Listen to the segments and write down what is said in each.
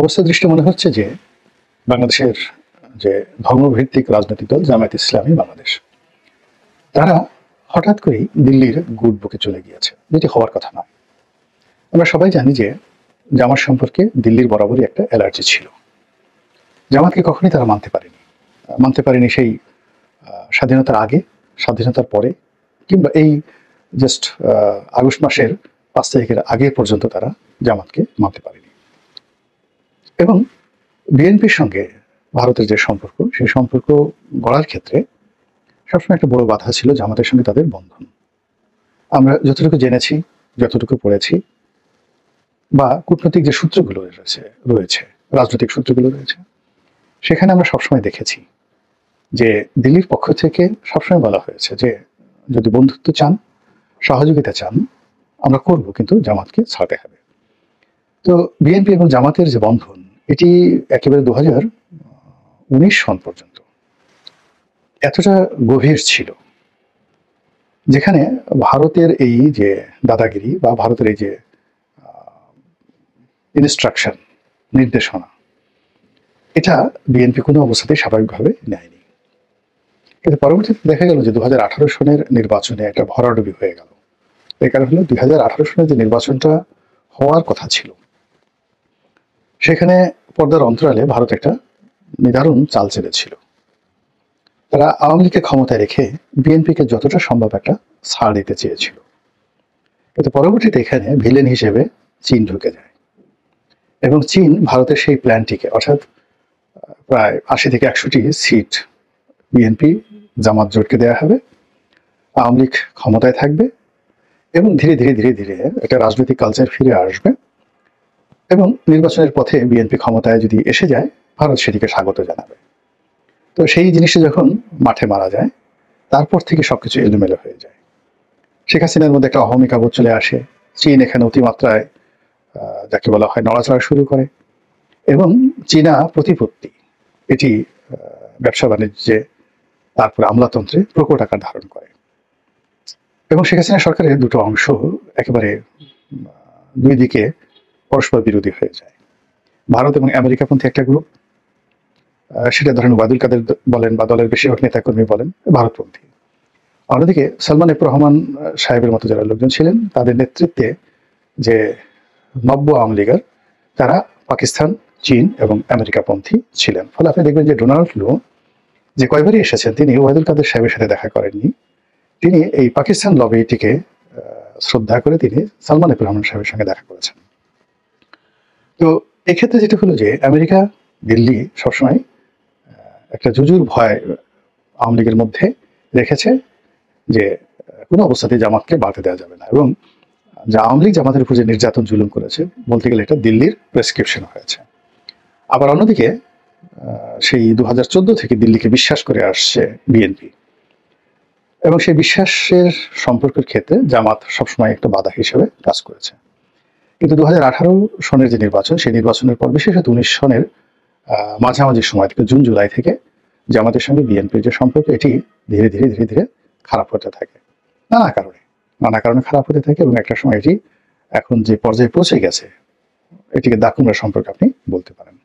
অবস্থা দৃষ্টি মনে হচ্ছে যে বাংলাদেশের যে ধর্মভিত্তিক রাজনৈতিক দল জামায়াত ইসলামী বাংলাদেশ, তারা হঠাৎ করেই দিল্লির গুড বুকে চলে গিয়েছে, যেটি হওয়ার কথা নয়। আমরা সবাই জানি যে জামাত সম্পর্কে দিল্লির বরাবরই একটা অ্যালার্জি ছিল। জামাতকে কখনোই তারা মানতে পারেনি সেই স্বাধীনতার আগে, স্বাধীনতার পরে, কিংবা এই জাস্ট আগস্ট মাসের 5 তারিখের আগে পর্যন্ত তারা জামাতকে মানতে পারেনি। এবং বিএনপির সঙ্গে ভারতের যে সম্পর্ক, সেই সম্পর্ক গড়ার ক্ষেত্রে সবসময় একটা বড় বাধা ছিল জামাতের সঙ্গে তাদের বন্ধন। আমরা যতটুকু জেনেছি, যতটুকু পড়েছি, বা কূটনৈতিক যে সূত্রগুলো রয়েছে, রাজনৈতিক সূত্রগুলো রয়েছে, সেখানে আমরা সবসময় দেখেছি যে দিল্লির পক্ষ থেকে সবসময় বলা হয়েছে যে যদি বন্ধুত্ব চান, সহযোগিতা চান, আমরা করব, কিন্তু জামাতকে ছাড়তে হবে। তো বিএনপি এবং জামাতের যে বন্ধন, এটি একেবারে 2019 সন পর্যন্ত এতটা গভীর ছিল, যেখানে ভারতের এই যে দাদাগিরি বা ভারতের এই যে ইনস্ট্রাকশন, নির্দেশনা, এটা বিএনপি কোনো অবস্থাতেই স্বাভাবিকভাবে নেয়নি। কিন্তু পরবর্তীতে দেখা গেল যে 2018 সনের নির্বাচনে একটা ভরাডুবি হয়ে গেল। এই কারণ হলো 2018 সনের যে নির্বাচনটা হওয়ার কথা ছিল, সেখানে পর্দার অন্তরালে ভারত একটা নিদারুণ চাল চেলেছিল। তারা আওয়ামী লীগকে ক্ষমতায় রেখে বিএনপিকে যতটা সম্ভব একটা ছাড় দিতে চেয়েছিল। কিন্তু পরবর্তীতে এখানে ভিলেন হিসেবে চীন ঢুকে যায় এবং চীন ভারতের সেই প্ল্যানটিকে, অর্থাৎ প্রায় 80 থেকে 100টি সিট বিএনপি জামাত জোটকে দেওয়া হবে, আওয়ামী লীগ ক্ষমতায় থাকবে এবং ধীরে ধীরে ধীরে ধীরে একটা রাজনৈতিক কালচার ফিরে আসবে এবং নির্বাচনের পথে বিএনপি ক্ষমতায় যদি এসে যায়, ভারত সেটিকে স্বাগত জানাবে। তো সেই জিনিসটা যখন মাঠে মারা যায়, তারপর থেকে সবকিছু এলোমেলো হয়ে যায়। শেখ হাসিনার মধ্যে একটা অহমিকাবোধ চলে আসে। চীন এখানে অতিমাত্রায় যাকে বলা হয় নড়াচড়া শুরু করে এবং চীনা প্রতিপত্তি এটি ব্যবসা বাণিজ্যে, তারপরে আমলাতন্ত্রে প্রকট আকার ধারণ করে এবং শেখ হাসিনা সরকারের দুটো অংশ একেবারে দুই দিকে পরস্পর বিরোধী হয়ে যায়। ভারত এবং আমেরিকাপন্থী একটা গ্রুপ, সেটা ধরেন ওবায়দুল কাদের বলেন বা দলের বেশিরভাগ নেতাকর্মী বলেন ভারতপন্থী। অন্যদিকে সালমান এফ রহমান সাহেবের মতো যারা লোকজন ছিলেন, তাদের নেতৃত্বে যে নব্য আওয়ামী লীগের, তারা পাকিস্তান, চীন এবং আমেরিকাপন্থী ছিলেন। ফলে আপনি দেখবেন যে ডোনাল্ড লো যে কয়বারই এসেছেন, তিনি ওবায়দুল কাদের সাহেবের সাথে দেখা করেননি। তিনি এই পাকিস্তান লবিটিকে শ্রদ্ধা করে তিনি সালমান এফ রহমান সাহেবের সঙ্গে দেখা করেছেন। তো এক্ষেত্রে যেটা হলো যে আমেরিকা, দিল্লি সবসময় একটা জুজুর ভয় আওয়ামী লীগের মধ্যে রেখেছে যে কোনো অবস্থাতেই জামাতকে বাড়তে দেওয়া যাবে না, এবং আওয়ামী লীগ জামাতের উপর যে নির্যাতন জুলুম করেছে, বলতে গেলে এটা দিল্লির প্রেসক্রিপশন হয়েছে। আবার অন্যদিকে সেই 2014 থেকে দিল্লিকে বিশ্বাস করে আসছে বিএনপি, এবং সেই বিশ্বাসের সম্পর্কের ক্ষেত্রে জামাত সবসময় একটা বাধা হিসেবে কাজ করেছে। কিন্তু 2018 সনের যে নির্বাচন, সেই নির্বাচনের পর, বিশেষত 19 সনের মাঝামাঝি সময় থেকে জুন জুলাই থেকে জামাতের সঙ্গে বিএনপির যে সম্পর্ক, এটি ধীরে ধীরে ধীরে ধীরে খারাপ হতে থাকে, নানা কারণে খারাপ হতে থাকে, এবং একটা সময় এটি এখন যে পর্যায়ে পৌঁছে গেছে, এটিকে দাকুমরা সম্পর্ক আপনি বলতে পারেন।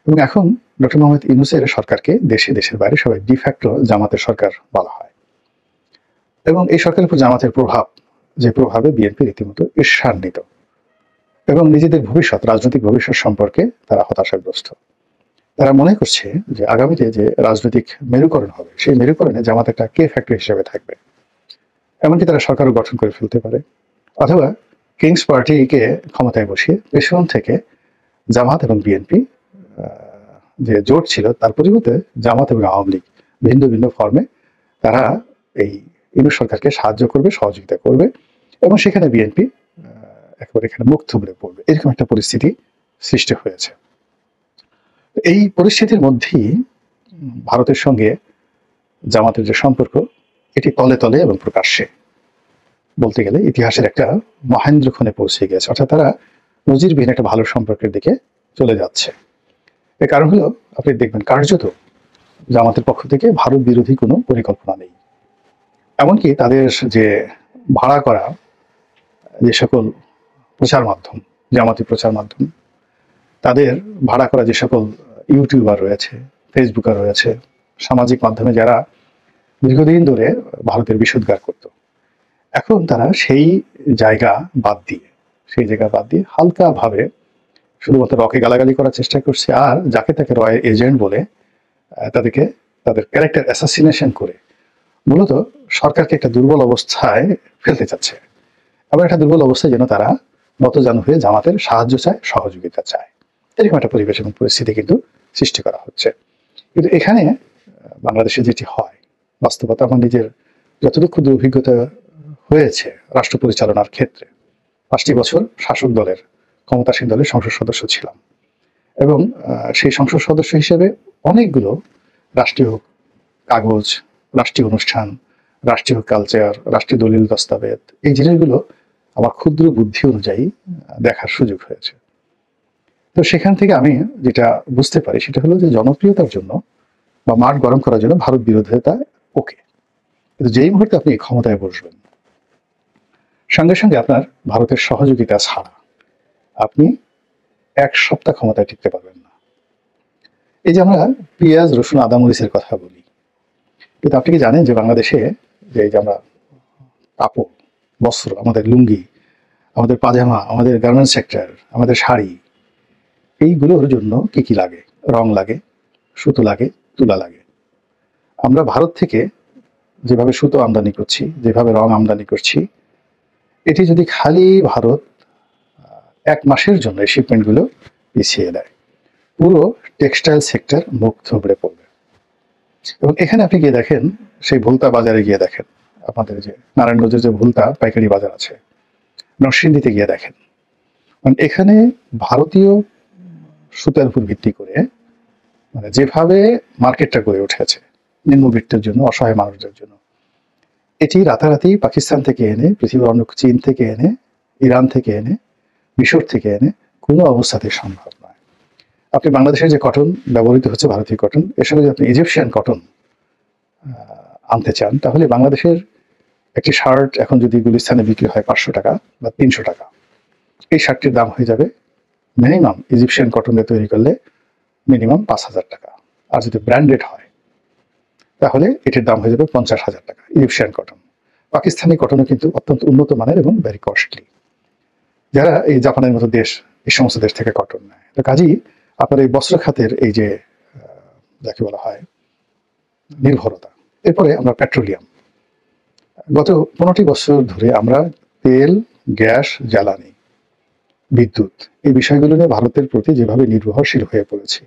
এবং এখন ডক্টর মোহাম্মদ ইউনূসের সরকারকে দেশের বাইরে সবাই ডিফ্যাক্টো জামাতের সরকার বলা হয়, এবং এই সরকারের উপর জামাতের প্রভাব, যে প্রভাবে বিএনপি রীতিমতো ঈর্ষান্বিত এবং নিজেদের রাজনৈতিক ভবিষ্যৎ সম্পর্কে তারা হতাশাগ্রস্ত। তারা মনে করছে যে আগামীতে যে রাজনৈতিক মেরুকরণ হবে, সেই মেরুকরণে জামাত একটা কে ফ্যাক্টর হিসেবে থাকবে। এমনকি তারা সরকারও গঠন করে ফেলতে পারে, অথবা কিংস পার্টিকে ক্ষমতায় বসিয়ে পেছন থেকে জামাত এবং বিএনপি যে জোট ছিল, তার পরিবর্তে জামাত এবং আওয়ামী লীগ ভিন্ন ভিন্ন ফর্মে তারা এই ইউনূস সরকারকে সাহায্য করবে, সহযোগিতা করবে, এবং সেখানে বিএনপি একেবারে এখানে মুখ থুবড়ে পড়বে। এরকম একটা পরিস্থিতি সৃষ্টি হয়েছে। এই পরিস্থিতির মধ্যেই ভারতের সঙ্গে জামাতের যে সম্পর্ক, এটি তলে তলে এবং প্রকাশ্যে বলতে গেলে ইতিহাসের একটা মহেন্দ্রক্ষণে পৌঁছে গেছে, অর্থাৎ তারা নজিরবিহীন একটা ভালো সম্পর্কের দিকে চলে যাচ্ছে। এর কারণ হলো, আপনি দেখবেন কার্যত জামাতের পক্ষ থেকে ভারত বিরোধী কোনো পরিকল্পনা নেই। এমনকি তাদের যে ভাড়া করা যে সকল প্রচার মাধ্যম, জামাতি প্রচার মাধ্যম, তাদের ভাড়া করা যে সকল ইউটিউবার রয়েছে, ফেসবুকার রয়েছে, সামাজিক মাধ্যমে যারা দীর্ঘদিন ধরে ভারতের বিষোদ্গার করত, এখন তারা জায়গা বাদ দিয়ে সেই জায়গা বাদ দিয়ে হালকাভাবে শুধুমাত্র রকে গালাগালি করার চেষ্টা করছে, আর যাকে তাকে রয়ের এজেন্ট বলে তাদেরকে তাদের ক্যারেক্টার অ্যাসাসিনেশন করে মূলত সরকারকে একটা দুর্বল অবস্থায় ফেলতে চাচ্ছে। আবার একটা দুর্বল অবস্থায় যেন তারা নতজানু হয়ে জামাতের সাহায্য চায়, সহযোগিতা চায়, এরকম একটা পরিবেশ এবং পরিস্থিতি কিন্তু সৃষ্টি করা হচ্ছে। কিন্তু এখানে বাংলাদেশে যেটি হয়, বাস্তবতা আমার নিজের যতটুকু ক্ষুদ্র অভিজ্ঞতা হয়েছে রাষ্ট্র পরিচালনার ক্ষেত্রে, 5টি বছর শাসক দলের, ক্ষমতাসীন দলের সংসদ সদস্য ছিলাম এবং সেই সংসদ সদস্য হিসেবে অনেকগুলো রাষ্ট্রীয় কাগজ, রাষ্ট্রীয় অনুষ্ঠান, রাষ্ট্রীয় কালচার, রাষ্ট্রীয় দলিল দস্তাবেজ, এই জিনিসগুলো আমার ক্ষুদ্র বুদ্ধি অনুযায়ী দেখার সুযোগ হয়েছে। তো সেখান থেকে আমি যেটা বুঝতে পারি সেটা হলো যে জনপ্রিয়তার জন্য বা মাঠ গরম করার জন্য ভারত বিরোধিতা ওকে, কিন্তু যেই মুহূর্তে আপনি ক্ষমতায় বসবেন, সঙ্গে সঙ্গে আপনার ভারতের সহযোগিতা ছাড়া আপনি 1 সপ্তাহ ক্ষমতায় টিকতে পারবেন না। এই যে আমরা পেঁয়াজ, রসুন, আদা, মরিচের কথা বলি, কিন্তু আপনি কি জানেন যে বাংলাদেশে যে এই যে আমরা কাপড়, বস্ত্র, আমাদের লুঙ্গি, আমাদের পাজামা, আমাদের গার্মেন্টস সেক্টর, আমাদের শাড়ি, এইগুলোর জন্য কি কি লাগে? রং লাগে, সুতো লাগে, তুলা লাগে। আমরা ভারত থেকে যেভাবে সুতো আমদানি করছি, যেভাবে রং আমদানি করছি, এটি যদি খালি ভারত 1 মাসের জন্য এই শিপমেন্টগুলো পিছিয়ে দেয়, পুরো টেক্সটাইল সেক্টর মুখ থুবড়ে পড়বে। এবং এখানে আপনি গিয়ে দেখেন, সেই ভুলতা বাজারে গিয়ে দেখেন, আপনাদের যে নারায়ণগঞ্জের যে ভুলতা পাইকারি বাজার আছে, নরসিংদীতে গিয়ে দেখেন, কারণ এখানে ভারতীয় সুতার উপর ভিত্তি করে মানে যেভাবে মার্কেটটা গড়ে উঠেছে নিম্নবিত্তের জন্য, অসহায় মানুষদের জন্য, এটি রাতারাতি পাকিস্তান থেকে এনে, পৃথিবীর অন্য চীন থেকে এনে, ইরান থেকে এনে, মিশর থেকে এনে কোনো অবস্থাতেই সম্ভব নয়। আপনি বাংলাদেশের যে কটন ব্যবহৃত হচ্ছে, ভারতীয় কটন, এর সঙ্গে যদি আপনি ইজিপশিয়ান কটন আনতে চান, তাহলে বাংলাদেশের একটি শার্ট এখন যদি গুলিস্তানে বিক্রি হয় 500 টাকা বা 300 টাকা, এই শার্টটির দাম হয়ে যাবে মিনিমাম ইজিপশিয়ান কটন দিয়ে তৈরি করলে মিনিমাম 5,000 টাকা। আর যদি ব্র্যান্ডেড হয় তাহলে এটির দাম হয়ে যাবে 50,000 টাকা ইজিপশিয়ান কটন। পাকিস্তানি কটনও কিন্তু অত্যন্ত উন্নত মানের এবং ভেরি কস্টলি, যারা এই জাপানের মতো দেশ, এই সমস্ত দেশ থেকে কটন নেয়। তো কাজেই আপনার এই বস্ত্র খাতের এই যে যাকে বলা হয় নির্ভরতা। এরপরে আমরা পেট্রোলিয়াম, গত 15টি বছর ধরে আমরা তেল, গ্যাস, জ্বালানি, বিদ্যুৎ, এই বিষয়গুলো নিয়ে ভারতের প্রতি যেভাবে নির্ভরশীল হয়ে পড়েছি,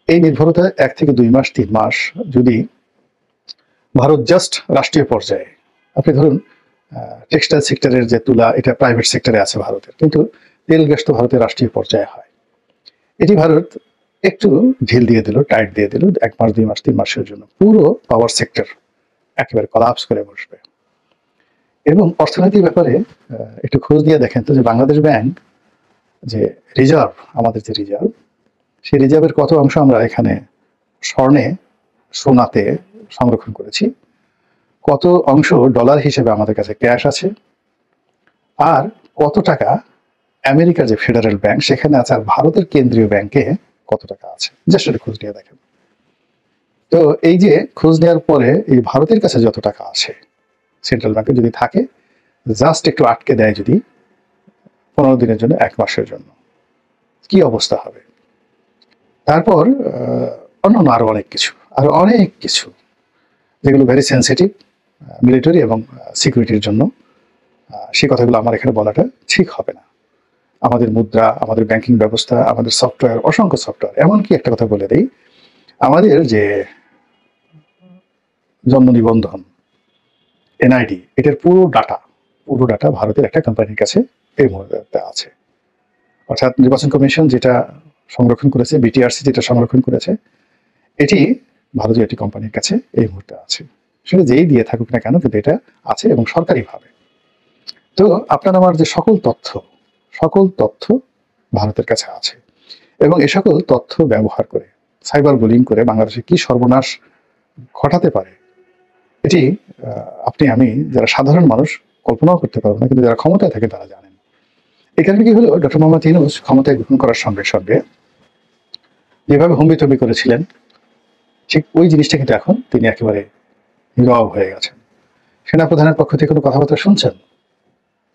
এই নির্ভরতা 1 থেকে 2 মাস 3 মাস যদি ভারত জাস্ট রাষ্ট্রীয় পর্যায়ে, আপনি ধরুন টেক্সটাইল সেক্টরের যে তুলা, এটা প্রাইভেট সেক্টরে আছে ভারতের, কিন্তু তেল গ্যাস তো ভারতের রাষ্ট্রীয় পর্যায়ে হয়, এটি ভারত একটু ঢিল দিয়ে দিল, টাইট দিয়ে দিল 1 মাস 2 মাস 3 মাসের জন্য, পুরো পাওয়ার সেক্টর একেবারে কলাপস করে বসবে। এবং অর্থনৈতিক ব্যাপারে একটু খোঁজ দিয়ে দেখেন তো যে বাংলাদেশ ব্যাংক যে রিজার্ভ, আমাদের যে রিজার্ভ, সেই রিজার্ভের কত অংশ আমরা এখানে স্বর্ণে, সোনাতে সংরক্ষণ করেছি, কত অংশ ডলার হিসেবে আমাদের কাছে ক্যাশ আছে, আর কত টাকা আমেরিকার যে ফেডারেল ব্যাংক সেখানে আছে, আর ভারতের কেন্দ্রীয় ব্যাংকে কত টাকা আছে, জাস্ট একটু খোঁজ নিয়ে দেখেন। তো এই যে খোঁজ নেওয়ার পরে এই ভারতের কাছে যত টাকা আছে সেন্ট্রাল ব্যাংকে যদি থাকে, জাস্ট একটু আটকে দেয় যদি 15 দিনের জন্য, 1 মাসের জন্য, কি অবস্থা হবে। তারপর অন্যান্য আরো অনেক কিছু যেগুলো ভেরি সেন্সিটিভ মিলিটারি এবং সিকিউরিটির জন্য, সেই কথাগুলো আমার এখানে বলাটা ঠিক হবে না। আমাদের মুদ্রা, আমাদের ব্যাংকিং ব্যবস্থা, আমাদের সফটওয়্যার, অসংখ্য সফটওয়্যার, এমনকি একটা কথা বলে দেই, আমাদের যে জন্ম নিবন্ধন, এনআইডি, এটার পুরো ডাটা ভারতের একটা কোম্পানির কাছে এই মুহূর্তে আছে। অর্থাৎ নির্বাচন কমিশন যেটা সংরক্ষণ করেছে, বিটিআরসি যেটা সংরক্ষণ করেছে, এটি ভারতীয় একটি কোম্পানির কাছে এই মুহূর্তে আছে। সেটা যেই দিয়ে থাকুক না কেন, কিন্তু এটা আছে এবং সরকারিভাবে। তো আপনার আমার যে সকল তথ্য ভারতের কাছে আছে, এবং এই সকল তথ্য ব্যবহার করে সাইবার বুলিং করে বাংলাদেশে কি সর্বনাশ ঘটাতে পারে, এটি আপনি আমি যারা সাধারণ মানুষ কল্পনাও করতে পারবো না, কিন্তু যারা ক্ষমতায় থাকে তারা জানেন। এখানে কি হলো, ডক্টর মোহাম্মদ ইউনূস ক্ষমতায় গ্রহণ করার সঙ্গে সঙ্গে যেভাবে হম্বিতম্বি করেছিলেন, ঠিক ওই জিনিসটা কিন্তু এখন তিনি একেবারে নীরব হয়ে গেছেন। সেনাপ্রধানের পক্ষ থেকে কোনো কথাবার্তা শুনছেন,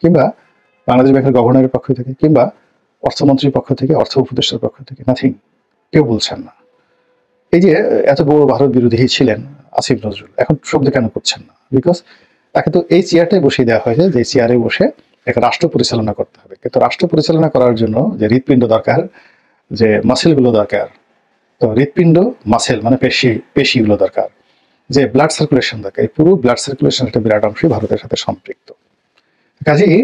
কিংবা বাংলাদেশ ব্যাংকের গভর্নরের পক্ষ থেকে, কিংবা অর্থমন্ত্রীর পক্ষ থেকে, অর্থ উপদেষ্টার পক্ষ থেকে, নাথিং, কেউ বলছেন না। এই যে এত বড় ভারত বিরোধী ছিলেন আসিফ নজরুল, এখন শব্দ কেন করছেন না? বিকজ তাকে তো এই চেয়ারটাই বসিয়ে দেওয়া হয়েছে যে চেয়ারে বসে একটা রাষ্ট্র পরিচালনা করতে হবে, কিন্তু রাষ্ট্র পরিচালনা করার জন্য যে হৃৎপিণ্ড দরকার, যে মাসেলগুলো দরকার, তো হৃৎপিণ্ড মাসেল মানে পেশিগুলো দরকার, যে ব্লাড সার্কুলেশন দরকার, এই পুরো ব্লাড সার্কুলেশন একটা বিরাট অংশই ভারতের সাথে সম্পৃক্ত। কাজেই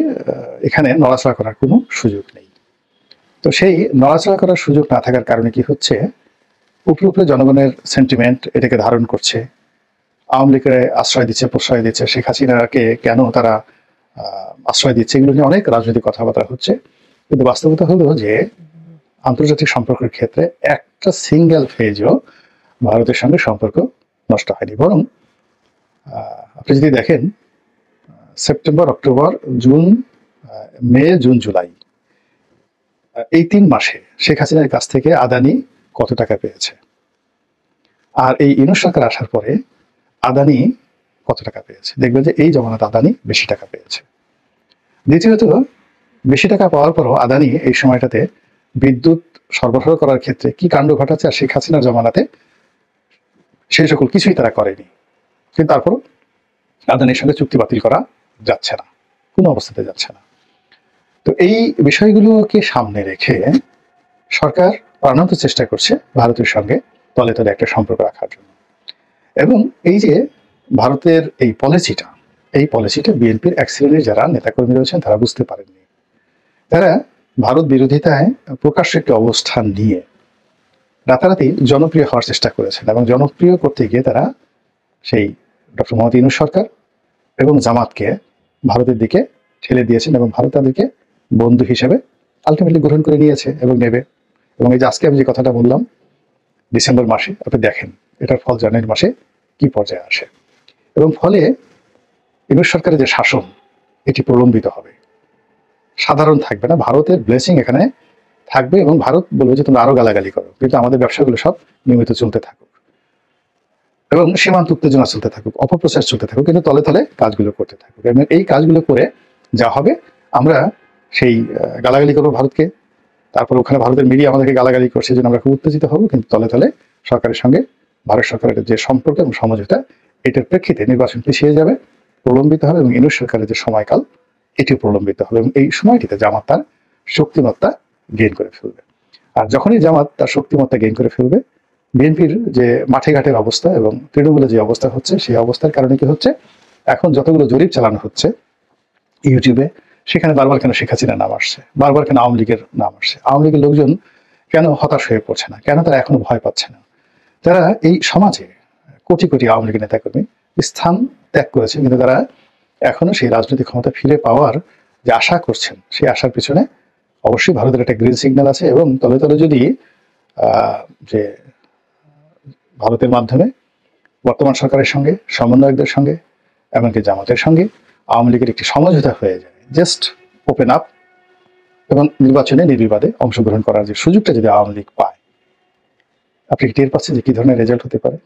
এখানে নড়াচড়া করার কোনো সুযোগ নেই। তো সেই নড়াচড়া করার সুযোগ না থাকার কারণে কি হচ্ছে, উপরে উপরে জনগণের সেন্টিমেন্ট এটাকে ধারণ করছে, আওয়ামী লীগের আশ্রয় দিচ্ছে, প্রশ্রয় দিচ্ছে, শেখ হাসিনাকে কেন তারা আশ্রয় দিচ্ছে, এগুলো নিয়ে অনেক রাজনৈতিক কথাবার্তা হচ্ছে। কিন্তু বাস্তবতা হলো যে আন্তর্জাতিক সম্পর্কের ক্ষেত্রে একটা সিঙ্গেল ফেজও ভারতের সঙ্গে সম্পর্ক নষ্ট হয়নি, বরং আপনি যদি দেখেন সেপ্টেম্বর, অক্টোবর, জুন, মে, জুন, জুলাই, এই 3 মাসে শেখ হাসিনার কাছ থেকে আদানি কত টাকা পেয়েছে, আর এই ইউনূস সরকার আসার পরে আদানি কত টাকা পেয়েছে, দেখবেন যে এই জমানাতে আদানি বেশি টাকা পেয়েছে। দ্বিতীয়ত, বেশি টাকা পাওয়ার পরও আদানি এই সময়টাতে বিদ্যুৎ সরবরাহ করার ক্ষেত্রে কি কাণ্ড ঘটাচ্ছে, আর শেখ হাসিনার জমানাতে সেই সকল কিছুই তারা করেনি। কিন্তু তারপর আদানির সঙ্গে চুক্তি বাতিল করা যাচ্ছে না, কোনো অবস্থাতে যাচ্ছে না। তো এই বিষয়গুলোকে সামনে রেখে সরকার প্রাণান্ত চেষ্টা করছে ভারতের সঙ্গে তলে তলে একটা সম্পর্ক রাখার জন্য। এবং এই যে ভারতের এই পলিসিটা বিএনপির এক শ্রেণীর যারা নেতাকর্মী রয়েছেন তারা বুঝতে পারেননি। তারা ভারত বিরোধিতায় প্রকাশ্য একটি অবস্থান নিয়ে রাতারাতি জনপ্রিয় হওয়ার চেষ্টা করেছেন, এবং জনপ্রিয় করতে গিয়ে তারা সেই ডক্টর মোহাম্মদ ইউনূস সরকার এবং জামাতকে ভারতের দিকে ঠেলে দিয়েছেন, এবং ভারত তাদেরকে বন্ধু হিসেবে আলটিমেটলি গ্রহণ করে নিয়েছে এবং নেবে। এবং এই যে আজকে আমি যে কথাটা বললাম, ডিসেম্বর মাসে আপনি দেখেন এটার ফল জানুয়ারি মাসে কি পর্যায়ে আসে, এবং ফলে ইউনূস সরকারের যে শাসন এটি প্রলম্বিত হবে, সাধারণ থাকবে না, ভারতের ব্লেসিং এখানে থাকবে, এবং ভারত বলবে যে তুমি আরো গালাগালি করো, কিন্তু আমাদের ব্যবসাগুলো সব নিয়মিত চলতে থাকুক, এবং সীমান্ত উত্তেজনা চলতে থাকুক, অপপ্রচার চলতে থাকুক, কিন্তু তলে তলে কাজগুলো করতে থাকুক। এবং এই কাজগুলো করে যা হবে, আমরা সেই গালাগালি করবো ভারতকে, তারপর ওখানে ভারতের মিডিয়া আমাদেরকে গালাগালি করছে, জন্য আমরা খুব উত্তেজিত হব, কিন্তু তলে তলে সরকারের সঙ্গে ভারত সরকারের যে সম্পর্ক এবং সমঝোতা, এটার প্রেক্ষিতে নির্বাচন পিছিয়ে যাবে, প্রলম্বিত হবে, এবং ইউনূস সরকারের যে সময়কাল এটিও প্রলম্বিত হবে, এবং এই সময়টিতে জামাত তার শক্তিমত্তা গেইন করে ফেলবে। আর যখনই জামাত তার শক্তিমত্তা গেইন করে ফেলবে, বিএনপির যে মাঠে ঘাটের অবস্থা এবং তৃণমূলের যে অবস্থা হচ্ছে, সেই অবস্থার কারণে কি হচ্ছে, এখন যতগুলো জরিপ চালানো হচ্ছে ইউটিউবে, সেখানে বারবার কেন শেখ হাসিনার নাম আসছে, বারবার কেন আওয়ামী লীগের নাম আসছে, আওয়ামী লীগের লোকজন কেন হতাশ হয়ে পড়ছে না, কেন তারা এখনো ভয় পাচ্ছে না। তারা এই সমাজে কোটি কোটি আওয়ামী লীগের নেতাকর্মী স্থান ত্যাগ করেছে, কিন্তু তারা এখনো সেই রাজনৈতিক ক্ষমতা ফিরে পাওয়ার যে আশা করছেন, সেই আশার পিছনে অবশ্যই ভারতের একটা গ্রিন সিগন্যাল আছে। এবং তলে তলে যদি যে ভারতের মাধ্যমে বর্তমান সরকারের সঙ্গে, সমন্বয়কদের সঙ্গে, এমনকি জামাতের সঙ্গে আওয়ামী লীগের একটি সমঝোতা হয়ে যায়, জাস্ট ওপেন আপ, এবং নির্বাচনে নির্বিবাদে অংশগ্রহণ করার যে সুযোগটা যদি আওয়ামী লীগ পায়, আপনি টের পাচ্ছেন যে কি ধরনের রেজাল্ট হতে পারে।